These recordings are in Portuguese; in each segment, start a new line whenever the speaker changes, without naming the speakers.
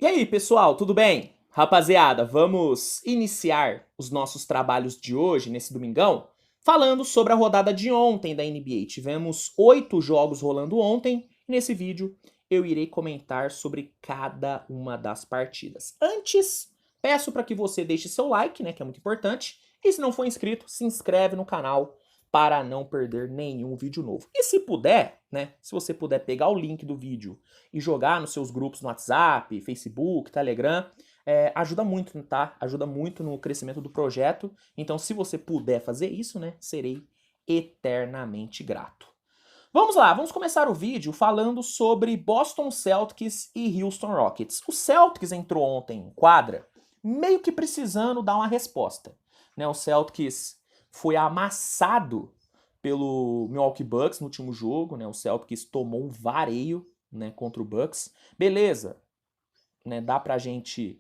E aí, pessoal, tudo bem? Rapaziada, vamos iniciar os nossos trabalhos de hoje, nesse domingão, falando sobre a rodada de ontem da NBA. Tivemos 8 jogos rolando ontem, e nesse vídeo eu irei comentar sobre cada uma das partidas. Antes, peço para que você deixe seu like, né, que é muito importante, e se não for inscrito, se inscreve no canal para não perder nenhum vídeo novo. E se puder, né, se você puder pegar o link do vídeo e jogar nos seus grupos no WhatsApp, Facebook, Telegram, ajuda muito, tá? Ajuda muito no crescimento do projeto. Então, se você puder fazer isso, né, serei eternamente grato. Vamos lá, vamos começar o vídeo falando sobre Boston Celtics e Houston Rockets. O Celtics entrou ontem em quadra meio que precisando dar uma resposta, né? O Celtics foi amassado pelo Milwaukee Bucks no último jogo, né? O Celtics tomou um vareio, né, contra o Bucks. Beleza, né? Dá pra gente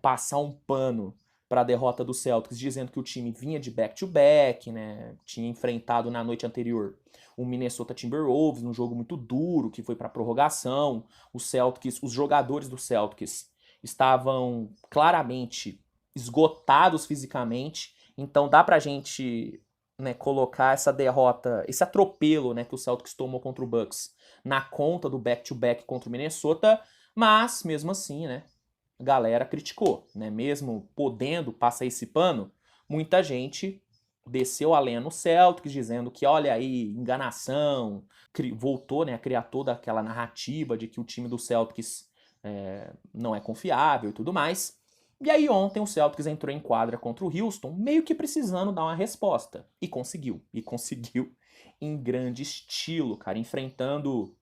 passar um pano para a derrota do Celtics, dizendo que o time vinha de back-to-back, né? Tinha enfrentado na noite anterior o Minnesota Timberwolves num jogo muito duro, que foi para prorrogação. Os Celtics, os jogadores do Celtics estavam claramente esgotados fisicamente, então dá pra gente, né, colocar essa derrota, esse atropelo, né, que o Celtics tomou contra o Bucks na conta do back-to-back contra o Minnesota, mas mesmo assim, né, a galera criticou, né? Mesmo podendo passar esse pano, muita gente desceu a lenha no Celtics, dizendo que, olha aí, enganação, voltou, né, a criar toda aquela narrativa de que o time do Celtics não é confiável e tudo mais. E aí ontem o Celtics entrou em quadra contra o Houston, meio que precisando dar uma resposta. E conseguiu. E conseguiu em grande estilo, cara, enfrentando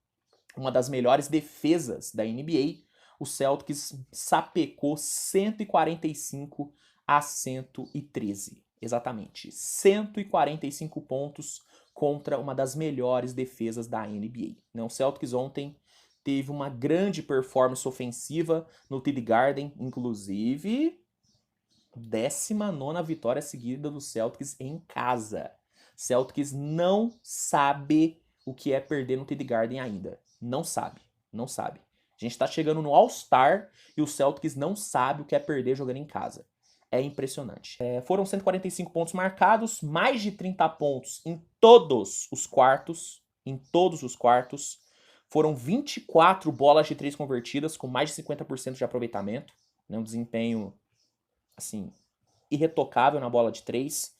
uma das melhores defesas da NBA. O Celtics sapecou 145 a 113. Exatamente. 145 pontos contra uma das melhores defesas da NBA. O Celtics ontem teve uma grande performance ofensiva no TD Garden, inclusive 19ª vitória seguida do Celtics em casa. Celtics não sabe o que é perder no TD Garden ainda. Não sabe, não sabe. A gente tá chegando no All-Star e o Celtics não sabe o que é perder jogando em casa. É impressionante. Foram 145 pontos marcados, mais de 30 pontos em todos os quartos. Em todos os quartos. Foram 24 bolas de 3 convertidas, com mais de 50% de aproveitamento. Um desempenho, assim, irretocável na bola de 3.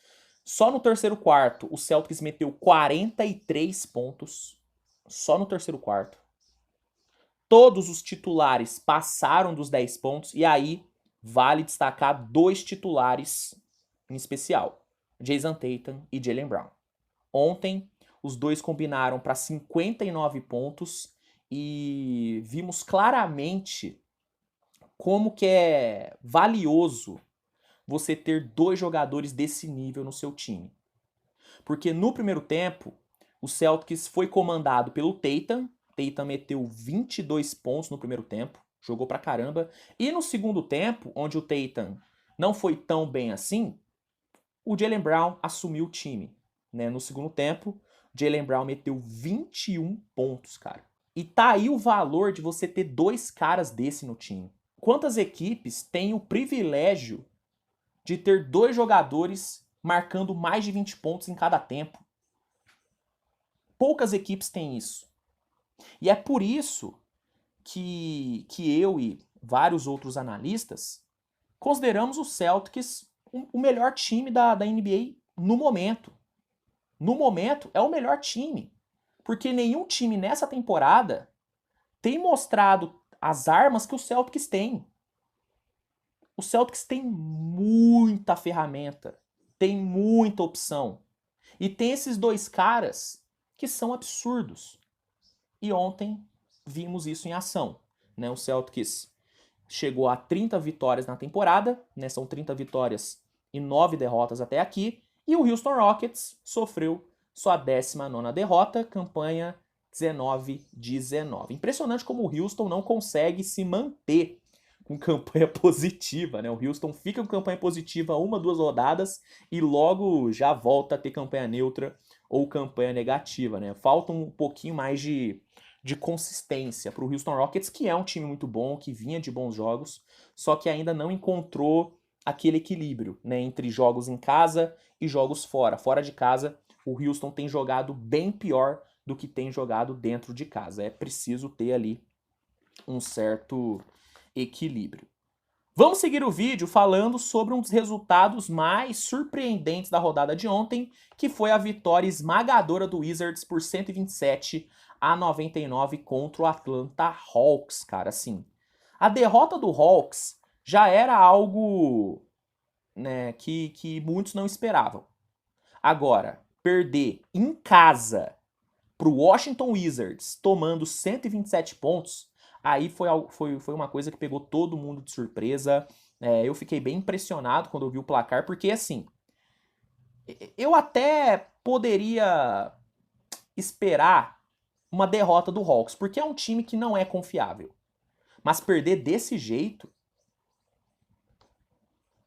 Só no terceiro quarto, o Celtics meteu 43 pontos. Só no terceiro quarto. Todos os titulares passaram dos 10 pontos. E aí, vale destacar 2 titulares em especial. Jason Tatum e Jaylen Brown. Ontem, os dois combinaram para 59 pontos. E vimos claramente como que é valioso você ter 2 jogadores desse nível no seu time. Porque no primeiro tempo, o Celtics foi comandado pelo Tatum. Tatum meteu 22 pontos no primeiro tempo, jogou pra caramba. E no segundo tempo, onde o Tatum não foi tão bem assim, o Jaylen Brown assumiu o time. No segundo tempo, Jaylen Brown meteu 21 pontos, cara. E tá aí o valor de você ter 2 caras desse no time. Quantas equipes têm o privilégio de ter 2 jogadores marcando mais de 20 pontos em cada tempo? Poucas equipes têm isso. E é por isso que eu e vários outros analistas consideramos o Celtics o melhor time da NBA no momento. No momento, é o melhor time. Porque nenhum time nessa temporada tem mostrado as armas que o Celtics tem. O Celtics tem muita ferramenta, tem muita opção. E tem esses 2 caras que são absurdos. E ontem vimos isso em ação. O Celtics chegou a 30 vitórias na temporada, são 30 vitórias e 9 derrotas até aqui. E o Houston Rockets sofreu sua 19ª derrota, campanha 19-19. Impressionante como o Houston não consegue se manter com campanha positiva, O Houston fica com campanha positiva 1, 2 rodadas e logo já volta a ter campanha neutra ou campanha negativa, Falta um pouquinho mais de de consistência para o Houston Rockets, que é um time muito bom, que vinha de bons jogos, só que ainda não encontrou aquele equilíbrio, né, entre jogos em casa e jogos fora. Fora de casa, o Houston tem jogado bem pior do que tem jogado dentro de casa. É preciso ter ali um certo equilíbrio. Vamos seguir o vídeo falando sobre um dos resultados mais surpreendentes da rodada de ontem, que foi a vitória esmagadora do Wizards por 127-99 contra o Atlanta Hawks, cara. Assim, a derrota do Hawks já era algo, né, que muitos não esperavam. Agora, perder em casa pro Washington Wizards tomando 127 pontos, aí foi uma coisa que pegou todo mundo de surpresa. Eu fiquei bem impressionado quando eu vi o placar, porque assim, eu até poderia esperar uma derrota do Hawks, porque é um time que não é confiável. Mas perder desse jeito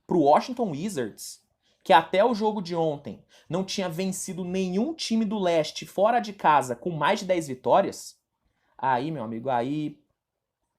pro Washington Wizards, que até o jogo de ontem não tinha vencido nenhum time do leste fora de casa com mais de 10 vitórias, aí, meu amigo, aí,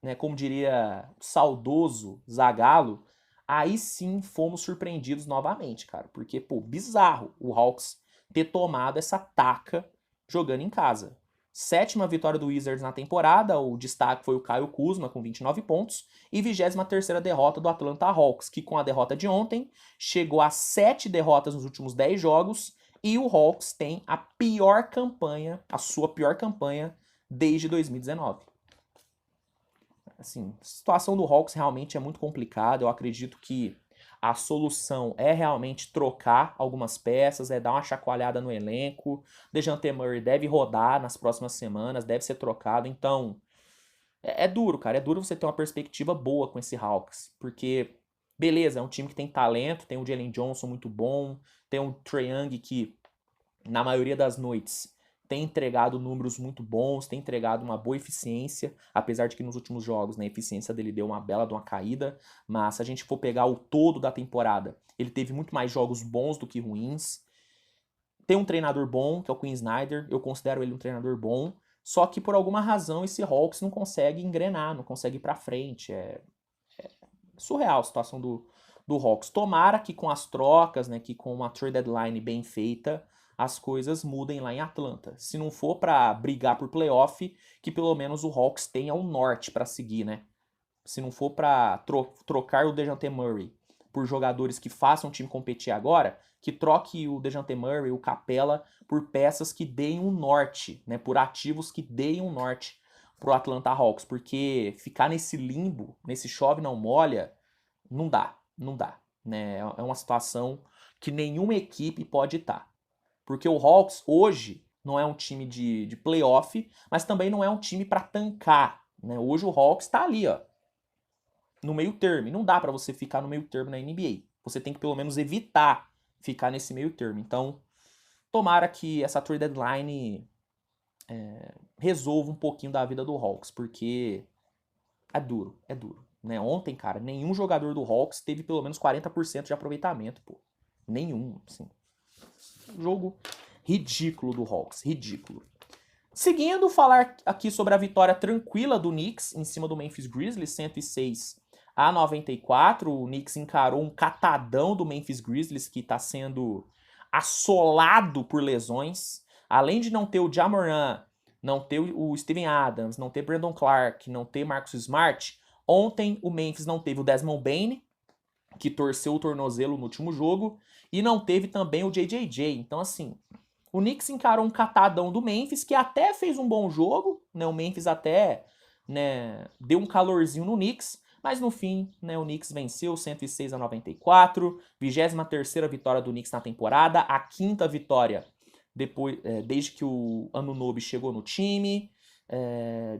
né, como diria o saudoso Zagallo, aí sim fomos surpreendidos novamente, cara. Porque, pô, bizarro o Hawks ter tomado essa taca jogando em casa. 7ª vitória do Wizards na temporada, o destaque foi o Kyle Kuzma com 29 pontos, e 23ª derrota do Atlanta Hawks, que com a derrota de ontem, chegou a 7 derrotas nos últimos 10 jogos, e o Hawks tem a pior campanha, a sua pior campanha, desde 2019. Assim, a situação do Hawks realmente é muito complicada. Eu acredito que a solução é realmente trocar algumas peças, é dar uma chacoalhada no elenco. DeJounte Murray deve rodar nas próximas semanas, deve ser trocado. Então, é duro, cara. É duro você ter uma perspectiva boa com esse Hawks. Porque, beleza, é um time que tem talento, tem o Jalen Johnson muito bom, tem o Trae Young que, na maioria das noites, tem entregado números muito bons, tem entregado uma boa eficiência, apesar de que nos últimos jogos, né, a eficiência dele deu uma bela de uma caída, mas se a gente for pegar o todo da temporada, ele teve muito mais jogos bons do que ruins. Tem um treinador bom, que é o Quinn Snyder, eu considero ele um treinador bom, só que por alguma razão esse Hawks não consegue engrenar, não consegue ir pra frente, é surreal a situação do Hawks. Tomara que com as trocas, né, que com uma trade deadline bem feita, as coisas mudem lá em Atlanta. Se não for para brigar por playoff, que pelo menos o Hawks tenha um norte para seguir, né? Se não for para trocar o DeJounte Murray por jogadores que façam o time competir agora, que troque o DeJounte Murray, o Capela, por peças que deem um norte, né? Por ativos que deem um norte pro Atlanta Hawks, porque ficar nesse limbo, nesse chove não molha, não dá, não dá, né? É uma situação que nenhuma equipe pode estar. Porque o Hawks hoje não é um time de playoff, mas também não é um time para tancar, né? Hoje o Hawks tá ali, ó, no meio termo. E não dá para você ficar no meio termo na NBA. Você tem que pelo menos evitar ficar nesse meio termo. Então, tomara que essa trade deadline resolva um pouquinho da vida do Hawks, porque é duro, é duro. Né? Ontem, cara, nenhum jogador do Hawks teve pelo menos 40% de aproveitamento, pô. Nenhum, assim. Jogo ridículo do Hawks, ridículo. Seguindo, falar aqui sobre a vitória tranquila do Knicks em cima do Memphis Grizzlies, 106-94. O Knicks encarou um catadão do Memphis Grizzlies, que está sendo assolado por lesões. Além de não ter o Ja Morant, não ter o Steven Adams, não ter Brandon Clark, não ter Marcus Smart, ontem o Memphis não teve o Desmond Bane, que torceu o tornozelo no último jogo, e não teve também o JJJ. Então, assim, o Knicks encarou um catadão do Memphis, que até fez um bom jogo, né? O Memphis até, né, deu um calorzinho no Knicks, mas no fim, né, o Knicks venceu 106-94, 23ª vitória do Knicks na temporada, a 5ª vitória depois, desde que o Anunoby chegou no time.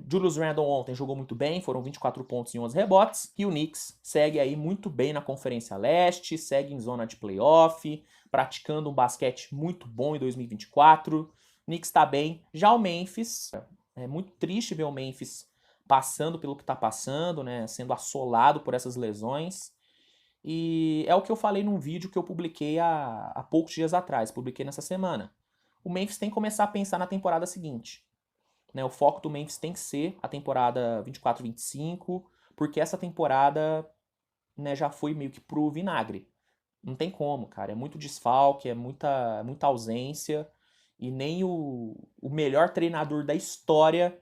Julius Randle ontem jogou muito bem, foram 24 pontos e 11 rebotes, e o Knicks segue aí muito bem na Conferência Leste, segue em zona de playoff, praticando um basquete muito bom em 2024. O Knicks tá bem. Já o Memphis, é muito triste ver o Memphis passando pelo que tá passando, né, sendo assolado por essas lesões. E é o que eu falei num vídeo que eu publiquei há poucos dias atrás, publiquei nessa semana. O Memphis tem que começar a pensar na temporada seguinte. né? O foco do Memphis tem que ser a temporada 24-25, porque essa temporada, né, já foi meio que pro vinagre. Não tem como, cara. É muito desfalque, é muita ausência. E nem o melhor treinador da história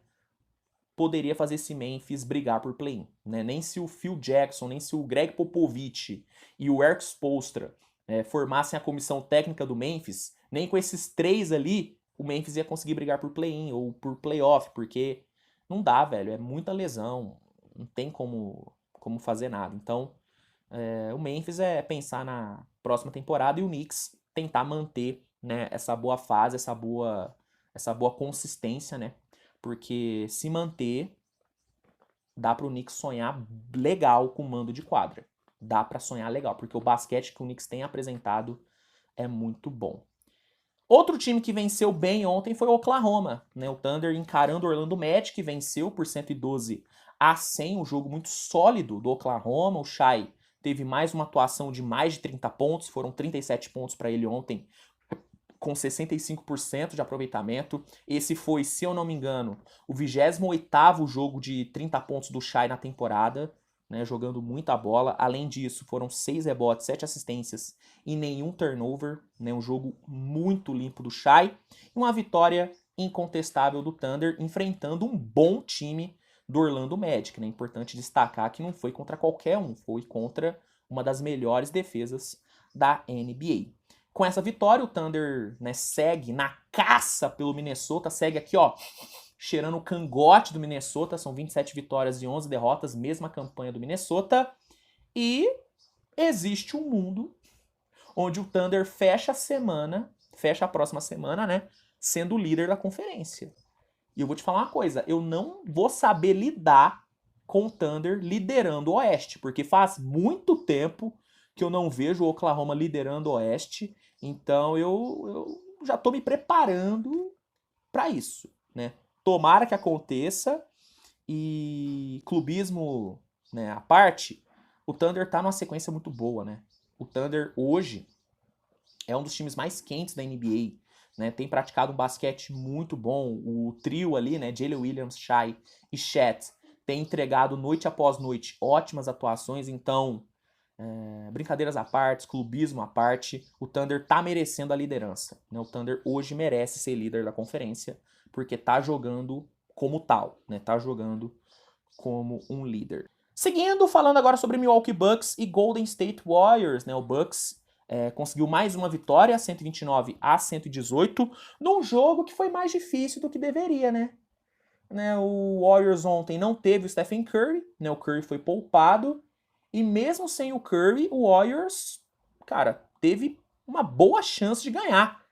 poderia fazer esse Memphis brigar por play-in, né? Nem se o Phil Jackson, nem se o Greg Popovich e o Eric Spoelstra formassem a comissão técnica do Memphis, nem com esses três ali o Memphis ia conseguir brigar por play-in ou por playoff, porque não dá, velho. É muita lesão, não tem como fazer nada. Então, o Memphis é pensar na próxima temporada e o Knicks tentar manter, né, essa boa fase, essa boa consistência, né? Porque se manter, dá pro Knicks sonhar legal com o mando de quadra. Dá pra sonhar legal, porque o basquete que o Knicks tem apresentado é muito bom. Outro time que venceu bem ontem foi o Oklahoma, né? O Thunder encarando o Orlando Magic, que venceu por 112-100, um jogo muito sólido do Oklahoma. O Shai teve mais uma atuação de mais de 30 pontos, foram 37 pontos para ele ontem, com 65% de aproveitamento. Esse foi, se eu não me engano, o 28º jogo de 30 pontos do Shai na temporada, né, jogando muita bola. Além disso, foram 6 rebotes, 7 assistências e nenhum turnover, né, um jogo muito limpo do Shai. E uma vitória incontestável do Thunder, enfrentando um bom time do Orlando Magic. Né? Importante destacar que não foi contra qualquer um, foi contra uma das melhores defesas da NBA. Com essa vitória, o Thunder, né, segue na caça pelo Minnesota, segue aqui, ó, cheirando o cangote do Minnesota. São 27 vitórias e 11 derrotas, mesma campanha do Minnesota. E existe um mundo onde o Thunder fecha a próxima semana, né, sendo o líder da conferência. E eu vou te falar uma coisa, eu não vou saber lidar com o Thunder liderando o Oeste, porque faz muito tempo que eu não vejo o Oklahoma liderando o Oeste, então eu já tô me preparando para isso, né? Tomara que aconteça e clubismo, né, à parte, o Thunder tá numa sequência muito boa, né? O Thunder hoje é um dos times mais quentes da NBA, né? Tem praticado um basquete muito bom. O trio ali, né, Jalen Williams, Shai e Chet, tem entregado noite após noite ótimas atuações, então brincadeiras à parte, clubismo à parte, o Thunder tá merecendo a liderança. Né? O Thunder hoje merece ser líder da conferência, porque tá jogando como tal, né? Tá jogando como um líder. Seguindo, falando agora sobre Milwaukee Bucks e Golden State Warriors, né? O Bucks conseguiu mais uma vitória, 129-118, num jogo que foi mais difícil do que deveria, né? O Warriors ontem não teve o Stephen Curry, né? O Curry foi poupado, e mesmo sem o Curry, o Warriors, cara, teve uma boa chance de ganhar.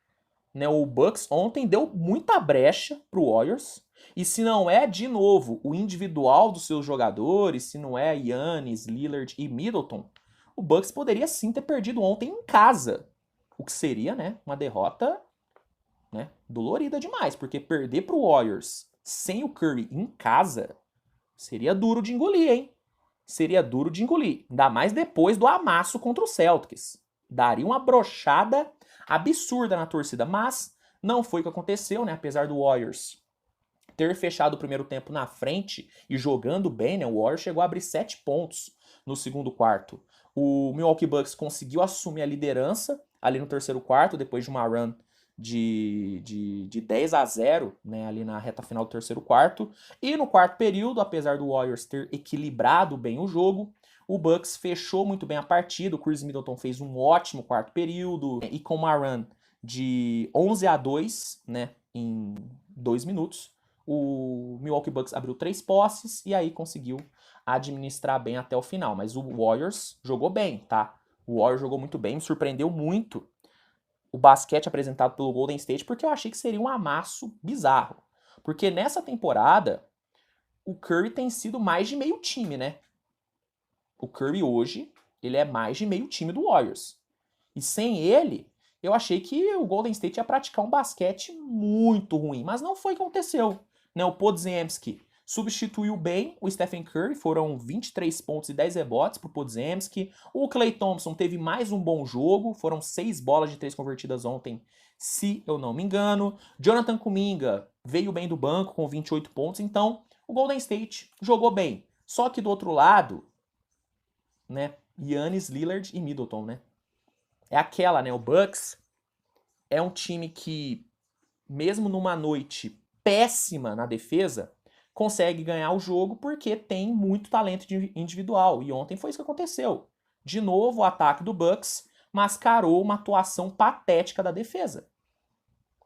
Né? O Bucks ontem deu muita brecha pro Warriors. E se não é, de novo, o individual dos seus jogadores, se não é Giannis, Lillard e Middleton, o Bucks poderia sim ter perdido ontem em casa. O que seria, né, uma derrota, né, dolorida demais. Porque perder pro Warriors sem o Curry em casa seria duro de engolir, hein? Seria duro de engolir. Ainda mais depois do amasso contra o Celtics. Daria uma brochada absurda na torcida. Mas não foi o que aconteceu, né? Apesar do Warriors ter fechado o primeiro tempo na frente e jogando bem, né? O Warriors chegou a abrir 7 pontos no segundo quarto. O Milwaukee Bucks conseguiu assumir a liderança ali no terceiro quarto, depois de uma run de 10-0, né, ali na reta final do terceiro quarto. E no quarto período, apesar do Warriors ter equilibrado bem o jogo, o Bucks fechou muito bem a partida. O Chris Middleton fez um ótimo quarto período e com uma run de 11-2, né, em 2 minutos, o Milwaukee Bucks abriu 3 posses e aí conseguiu administrar bem até o final. Mas o Warriors jogou bem, tá? O Warriors jogou muito bem, me surpreendeu muito o basquete apresentado pelo Golden State, porque eu achei que seria um amasso bizarro. Porque nessa temporada, o Curry tem sido mais de meio time, né? O Curry hoje, ele é mais de meio time do Warriors. E sem ele, eu achei que o Golden State ia praticar um basquete muito ruim. Mas não foi o que aconteceu. Né? O Podziemski substituiu bem o Stephen Curry, foram 23 pontos e 10 rebotes pro Podziemski. O Klay Thompson teve mais um bom jogo, foram 6 bolas de 3 convertidas ontem, se eu não me engano. Jonathan Kuminga veio bem do banco com 28 pontos, então o Golden State jogou bem. Só que do outro lado, né, Giannis, Lillard e Middleton, né? É aquela, né, o Bucks é um time que, mesmo numa noite péssima na defesa, consegue ganhar o jogo porque tem muito talento individual. E ontem foi isso que aconteceu. De novo, o ataque do Bucks mascarou uma atuação patética da defesa.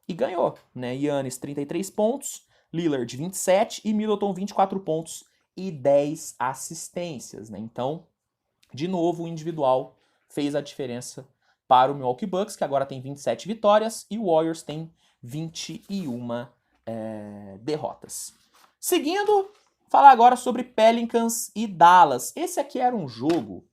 E ganhou, né? Giannis 33 pontos, Lillard 27 e Middleton 24 pontos e 10 assistências, né? Então, de novo, o individual fez a diferença para o Milwaukee Bucks, que agora tem 27 vitórias, e o Warriors tem 21 derrotas. Seguindo, falar agora sobre Pelicans e Dallas. Esse aqui era um jogo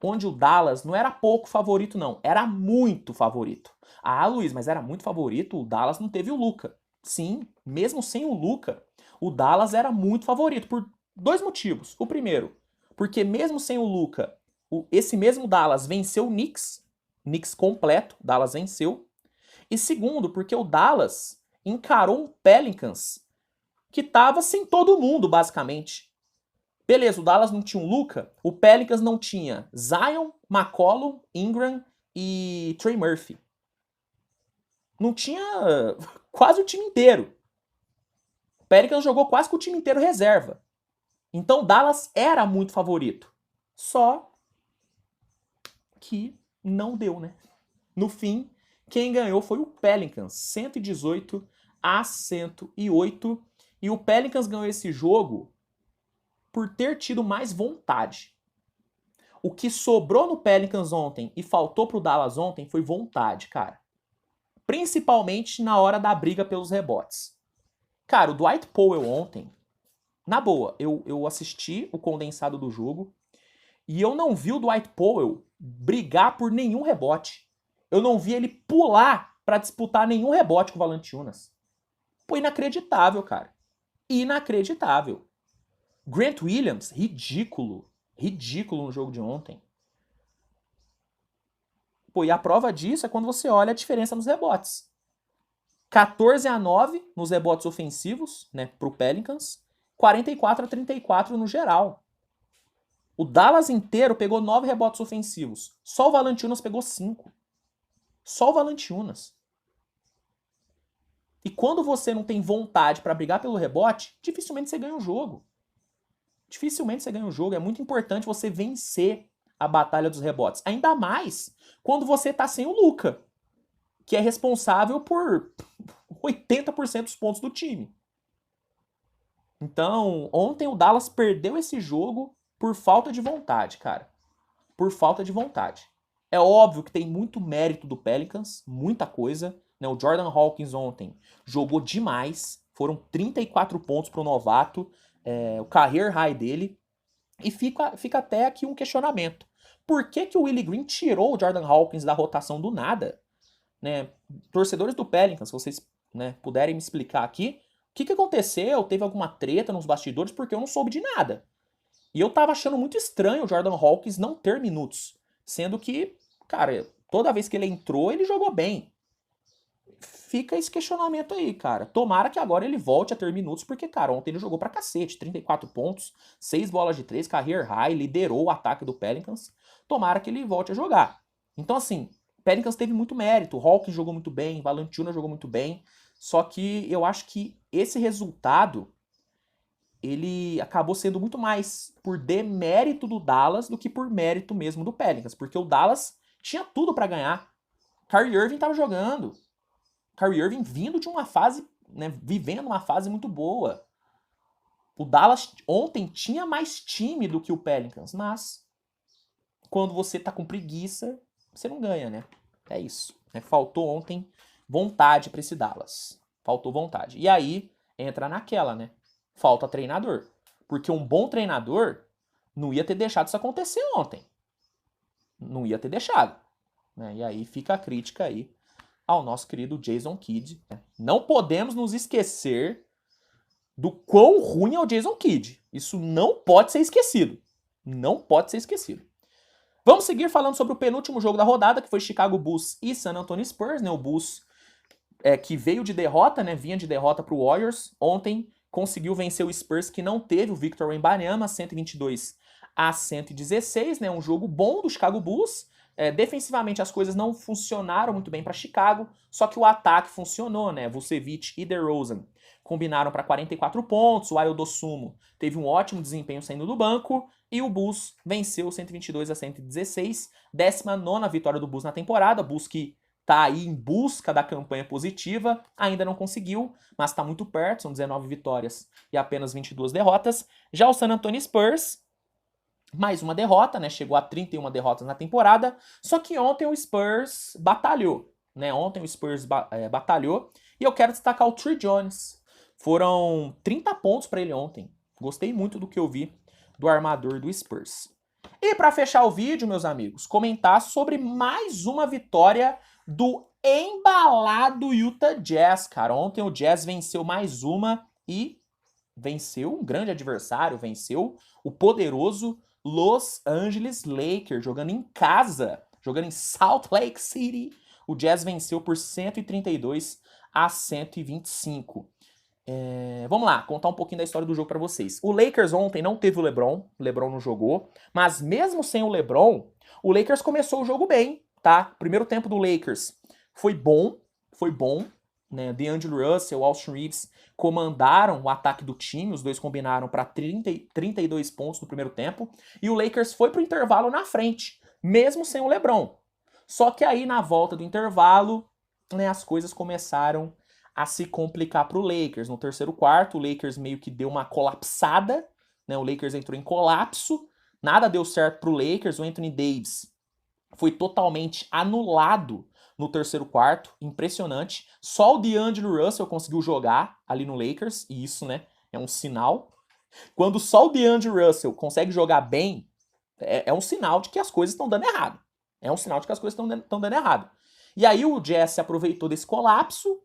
onde o Dallas não era pouco favorito, não. Era muito favorito. Ah, Luiz, mas era muito favorito, o Dallas não teve o Luka. Sim, mesmo sem o Luka, o Dallas era muito favorito por dois motivos. O primeiro, porque mesmo sem o Luka, esse mesmo Dallas venceu o Knicks completo, Dallas venceu. E segundo, porque o Dallas encarou um Pelicans que tava sem todo mundo, basicamente. Beleza, o Dallas não tinha um Luka, o Pelicans não tinha Zion, McCollum, Ingram e Trey Murphy. Não tinha quase o time inteiro. O Pelicans jogou quase com o time inteiro reserva. Então o Dallas era muito favorito. Só que não deu, né? No fim, quem ganhou foi o Pelicans, 118-108. E o Pelicans ganhou esse jogo por ter tido mais vontade. O que sobrou no Pelicans ontem e faltou pro Dallas ontem foi vontade, cara. Principalmente na hora da briga pelos rebotes. Cara, o Dwight Powell ontem, na boa, eu assisti o condensado do jogo e eu não vi o Dwight Powell brigar por nenhum rebote. Eu não vi ele pular pra disputar nenhum rebote com o Valanciunas. Pô, inacreditável, cara. Inacreditável. Grant Williams, ridículo. Ridículo no jogo de ontem. Pô, e a prova disso é quando você olha a diferença nos rebotes. 14-9 nos rebotes ofensivos, né, pro Pelicans. 44-34 no geral. O Dallas inteiro pegou 9 rebotes ofensivos. Só o Valanciunas pegou 5. Só o Valanciunas. E quando você não tem vontade pra brigar pelo rebote, dificilmente você ganha o jogo. Dificilmente você ganha o jogo. É muito importante você vencer a batalha dos rebotes. Ainda mais quando você tá sem o Luka, que é responsável por 80% dos pontos do time. Então, ontem o Dallas perdeu esse jogo por falta de vontade, cara. Por falta de vontade. É óbvio que tem muito mérito do Pelicans, muita coisa. Né? O Jordan Hawkins ontem jogou demais. Foram 34 pontos pro novato. O career high dele. E fica até aqui um questionamento. Por que o Willie Green tirou o Jordan Hawkins da rotação do nada? Né? Torcedores do Pelicans, se vocês, né, puderem me explicar aqui, o que aconteceu? Teve alguma treta nos bastidores? Porque eu não soube de nada. E eu tava achando muito estranho o Jordan Hawkins não ter minutos. Sendo que, cara, toda vez que ele entrou, ele jogou bem. Fica esse questionamento aí, cara. Tomara que agora ele volte a ter minutos, porque, cara, ontem ele jogou pra cacete. 34 pontos, 6 bolas de 3, career high, liderou o ataque do Pelicans. Tomara que ele volte a jogar. Então, assim, Pelicans teve muito mérito. O Hawkins jogou muito bem, Valanciunas jogou muito bem. Só que eu acho que esse resultado, ele acabou sendo muito mais por demérito do Dallas do que por mérito mesmo do Pelicans. Porque o Dallas tinha tudo pra ganhar. Kyrie Irving tava jogando. Kyrie Irving vindo de uma fase, né, vivendo uma fase muito boa. O Dallas ontem tinha mais time do que o Pelicans, mas quando você tá com preguiça, você não ganha, né? É isso. Né? Faltou ontem vontade pra esse Dallas. Faltou vontade. E aí entra naquela, né? Falta treinador. Porque um bom treinador não ia ter deixado isso acontecer ontem. Não ia ter deixado. Né? E aí fica a crítica aí ao nosso querido Jason Kidd. Não podemos nos esquecer do quão ruim é o Jason Kidd. Isso não pode ser esquecido. Não pode ser esquecido. Vamos seguir falando sobre o penúltimo jogo da rodada, que foi Chicago Bulls e San Antonio Spurs. Né? O Bulls que veio de derrota, né? Vinha de derrota pro Warriors. Ontem conseguiu vencer o Spurs, que não teve o Victor Wembanyama, 122-116, né? Um jogo bom do Chicago Bulls. Defensivamente as coisas não funcionaram muito bem para Chicago, só que o ataque funcionou, né? Vucevic e DeRozan combinaram para 44 pontos, o Ayo Dosunmu teve um ótimo desempenho saindo do banco e o Bulls venceu 122-116, 19ª vitória do Bulls na temporada, Bulls que tá aí em busca da campanha positiva, ainda não conseguiu, mas tá muito perto, são 19 vitórias e apenas 22 derrotas. Já o San Antonio Spurs, mais uma derrota, né? Chegou a 31 derrotas na temporada. Só que ontem o Spurs batalhou, né? Ontem o Spurs batalhou. E eu quero destacar o Tre Jones. Foram 30 pontos para ele ontem. Gostei muito do que eu vi do armador do Spurs. E para fechar o vídeo, meus amigos, comentar sobre mais uma vitória do embalado Utah Jazz, cara. Ontem o Jazz venceu mais uma e venceu um grande adversário, venceu o poderoso Los Angeles Lakers, jogando em casa, jogando em Salt Lake City. O Jazz venceu por 132-125. Vamos lá, contar um pouquinho da história do jogo para vocês. O Lakers ontem não teve o LeBron não jogou, mas mesmo sem o LeBron, o Lakers começou o jogo bem, tá? Primeiro tempo do Lakers foi bom, né? DeAngelo Russell, Austin Reeves comandaram o ataque do time, os dois combinaram para 32 pontos no primeiro tempo, e o Lakers foi pro intervalo na frente, mesmo sem o LeBron. Só que aí na volta do intervalo, né, as coisas começaram a se complicar pro Lakers. No terceiro quarto, o Lakers meio que deu uma colapsada, né? O Lakers entrou em colapso, nada deu certo pro Lakers, o Anthony Davis foi totalmente anulado no terceiro quarto, impressionante. Só o DeAngelo Russell conseguiu jogar ali no Lakers, e isso, né, é um sinal. Quando só o DeAngelo Russell consegue jogar bem, é um sinal de que as coisas estão dando errado. É um sinal de que as coisas estão dando errado. E aí o Jazz se aproveitou desse colapso,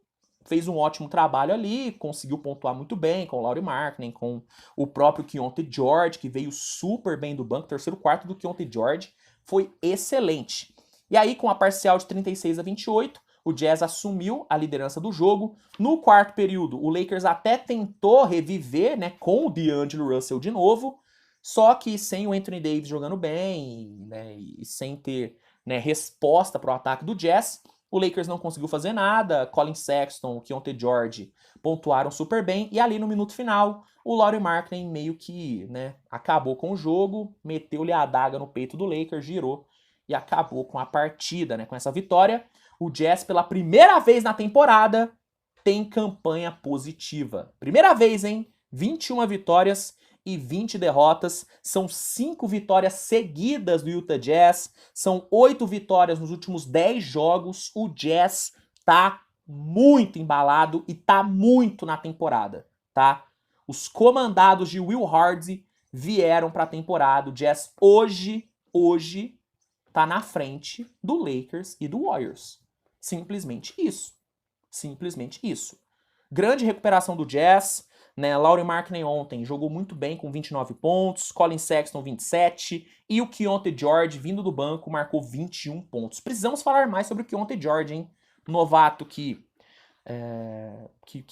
fez um ótimo trabalho ali, conseguiu pontuar muito bem com o Lauri Markkanen, com o próprio Keyonte George, que veio super bem do banco. O terceiro quarto do Keyonte George foi excelente. E aí, com a parcial de 36-28, o Jazz assumiu a liderança do jogo. No quarto período, o Lakers até tentou reviver, né, com o DeAngelo Russell de novo, só que sem o Anthony Davis jogando bem, né, e sem ter, né, resposta para o ataque do Jazz, o Lakers não conseguiu fazer nada. Colin Sexton, o Keyonte George pontuaram super bem, e ali no minuto final, o Lauri Markkanen meio que, né, acabou com o jogo, meteu-lhe a adaga no peito do Lakers, girou e acabou com a partida, né? Com essa vitória, o Jazz, pela primeira vez na temporada, tem campanha positiva. Primeira vez, hein? 21 vitórias e 20 derrotas. São 5 vitórias seguidas do Utah Jazz. São 8 vitórias nos últimos 10 jogos. O Jazz tá muito embalado e tá muito na temporada, tá? Os comandados de Will Hardy vieram pra temporada. O Jazz hoje tá na frente do Lakers e do Warriors. Simplesmente isso. Simplesmente isso. Grande recuperação do Jazz, né? Lauri Markkanen ontem jogou muito bem com 29 pontos, Colin Sexton 27 e o Keyonte George vindo do banco marcou 21 pontos. Precisamos falar mais sobre o Keyonte George, hein? Novato que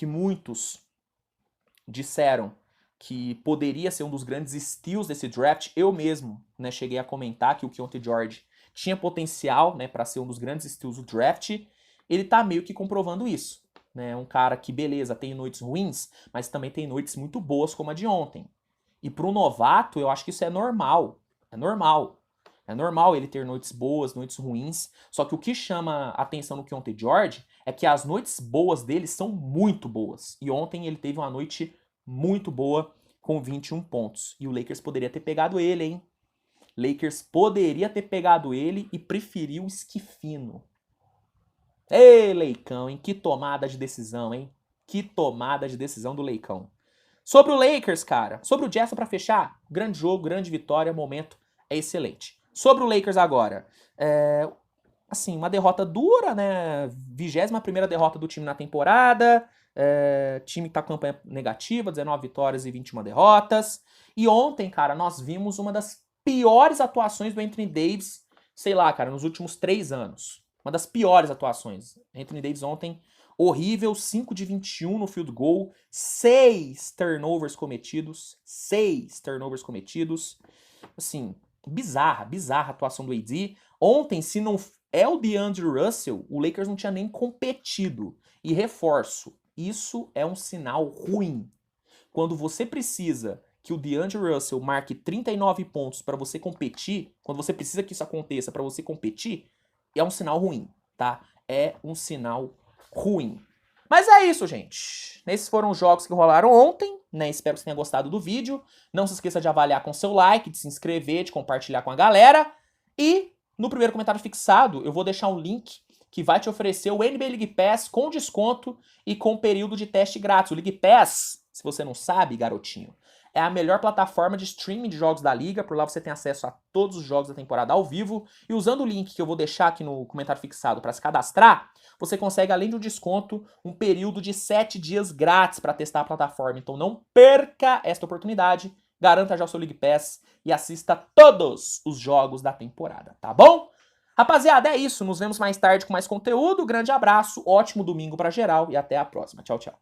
muitos disseram que poderia ser um dos grandes steals desse draft. Eu mesmo, né, cheguei a comentar que o Keyonte George tinha potencial, né, para ser um dos grandes steals do draft. Ele tá meio que comprovando isso, né? Um cara que, beleza, tem noites ruins, mas também tem noites muito boas como a de ontem. E para um novato, eu acho que isso é normal. É normal. É normal ele ter noites boas, noites ruins. Só que o que chama a atenção no Keyonte George é que as noites boas dele são muito boas. E ontem ele teve uma noite muito boa com 21 pontos. E o Lakers poderia ter pegado ele, hein? Lakers poderia ter pegado ele e preferiu o Esquifino. Ei, Leicão, hein? Que tomada de decisão, hein? Que tomada de decisão do Leicão. Sobre o Lakers, cara. Sobre o Jazz, pra fechar. Grande jogo, grande vitória, momento é excelente. Sobre o Lakers agora. Assim, uma derrota dura, né? 21ª derrota do time na temporada. Time que tá com campanha negativa, 19 vitórias e 21 derrotas. E ontem, cara, nós vimos uma das piores atuações do Anthony Davis, sei lá, cara, nos últimos 3 anos. Uma das piores atuações. Anthony Davis ontem, Horrível, 5 de 21 no field goal, 6 turnovers cometidos. Assim, bizarra a atuação do AD. Ontem, se não é o DeAndre Russell, o Lakers não tinha nem competido. E reforço, isso é um sinal ruim. Quando você precisa que o DeAndre Russell marque 39 pontos para você competir, quando você precisa que isso aconteça para você competir, é um sinal ruim, tá? É um sinal ruim. Mas é isso, gente. Esses foram os jogos que rolaram ontem, né? Espero que você tenha gostado do vídeo. Não se esqueça de avaliar com seu like, de se inscrever, de compartilhar com a galera. E no primeiro comentário fixado, eu vou deixar um link que vai te oferecer o NBA League Pass com desconto e com período de teste grátis. O League Pass, se você não sabe, garotinho, é a melhor plataforma de streaming de jogos da liga. Por lá você tem acesso a todos os jogos da temporada ao vivo. E usando o link que eu vou deixar aqui no comentário fixado para se cadastrar, você consegue, além de um desconto, um período de 7 dias grátis para testar a plataforma. Então não perca esta oportunidade. Garanta já o seu League Pass e assista todos os jogos da temporada, tá bom? Rapaziada, é isso. Nos vemos mais tarde com mais conteúdo. Grande abraço, ótimo domingo pra geral e até a próxima. Tchau, tchau.